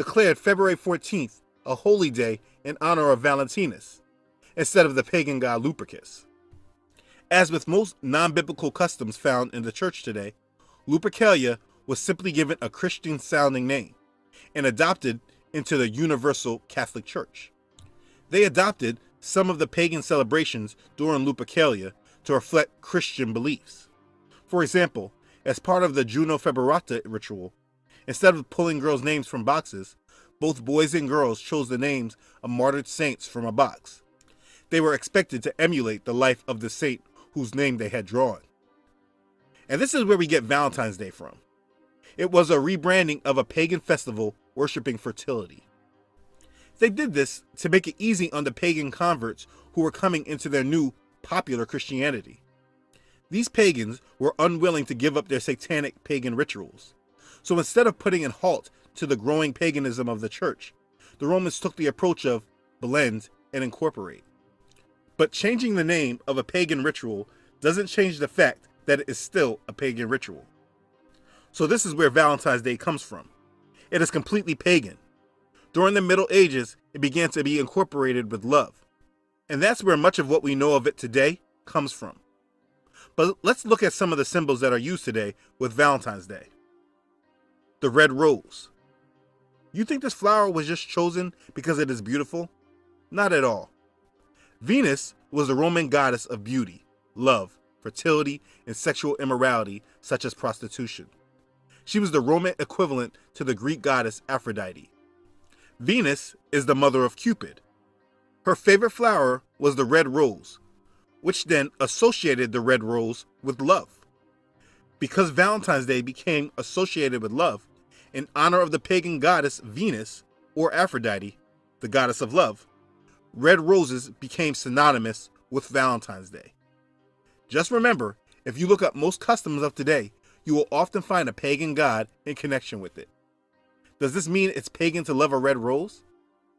declared February 14th a holy day in honor of Valentinus, instead of the pagan god Lupercus. As with most non-biblical customs found in the church today, Lupercalia was simply given a Christian-sounding name and adopted into the Universal Catholic Church. They adopted some of the pagan celebrations during Lupercalia to reflect Christian beliefs. For example, as part of the Juno Feberata ritual, instead of pulling girls' names from boxes, both boys and girls chose the names of martyred saints from a box. They were expected to emulate the life of the saint whose name they had drawn. And this is where we get Valentine's Day from. It was a rebranding of a pagan festival worshiping fertility. They did this to make it easy on the pagan converts who were coming into their new popular Christianity. These pagans were unwilling to give up their satanic pagan rituals. So instead of putting a halt to the growing paganism of the church, the Romans took the approach of blend and incorporate. But changing the name of a pagan ritual doesn't change the fact that it is still a pagan ritual. So this is where Valentine's Day comes from. It is completely pagan. During the Middle Ages, it began to be incorporated with love. And that's where much of what we know of it today comes from. But let's look at some of the symbols that are used today with Valentine's Day. The red rose. You think this flower was just chosen because it is beautiful? Not at all. Venus was the Roman goddess of beauty, love, fertility, and sexual immorality, such as prostitution. She was the Roman equivalent to the Greek goddess Aphrodite. Venus is the mother of Cupid. Her favorite flower was the red rose, which then associated the red rose with love. Because Valentine's Day became associated with love, in honor of the pagan goddess Venus, or Aphrodite, the goddess of love, red roses became synonymous with Valentine's Day. Just remember, if you look up most customs of today, you will often find a pagan god in connection with it. Does this mean it's pagan to love a red rose?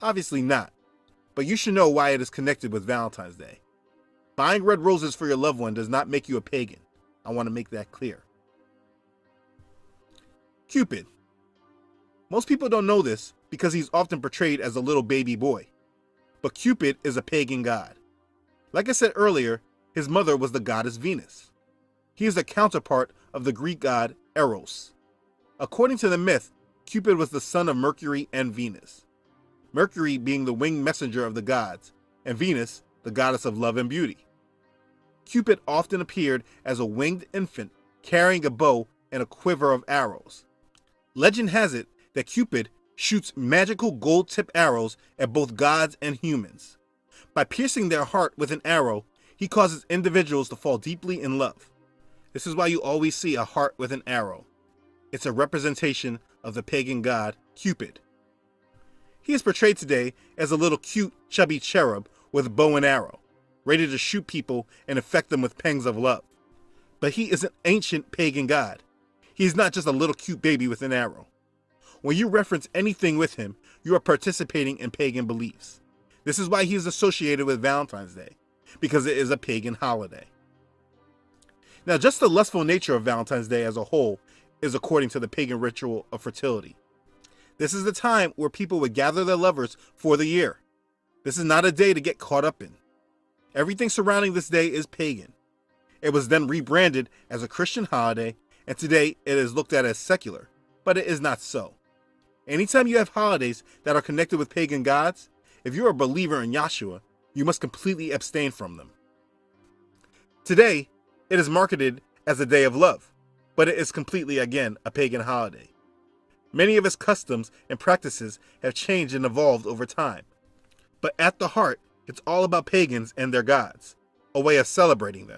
Obviously not, but you should know why it is connected with Valentine's Day. Buying red roses for your loved one does not make you a pagan. I want to make that clear. Cupid. Most people don't know this because he's often portrayed as a little baby boy. But Cupid is a pagan god. Like I said earlier, his mother was the goddess Venus. He is a counterpart of the Greek god Eros. According to the myth, Cupid was the son of Mercury and Venus. Mercury being the winged messenger of the gods, and Venus the goddess of love and beauty. Cupid often appeared as a winged infant carrying a bow and a quiver of arrows. Legend has it that Cupid shoots magical gold-tipped arrows at both gods and humans. By piercing their heart with an arrow, he causes individuals to fall deeply in love. This is why you always see a heart with an arrow. It's a representation of the pagan god Cupid. He is portrayed today as a little cute, chubby cherub with a bow and arrow, ready to shoot people and affect them with pangs of love. But he is an ancient pagan god. He is not just a little cute baby with an arrow. When you reference anything with him, you are participating in pagan beliefs. This is why he is associated with Valentine's Day, because it is a pagan holiday. Now, just the lustful nature of Valentine's Day as a whole is according to the pagan ritual of fertility. This is the time where people would gather their lovers for the year. This is not a day to get caught up in. Everything surrounding this day is pagan. It was then rebranded as a Christian holiday, and today it is looked at as secular, but it is not so. Anytime you have holidays that are connected with pagan gods, if you're a believer in Yahshua, you must completely abstain from them. Today, it is marketed as a day of love, but it is completely, again, a pagan holiday. Many of its customs and practices have changed and evolved over time. But at the heart, it's all about pagans and their gods, a way of celebrating them.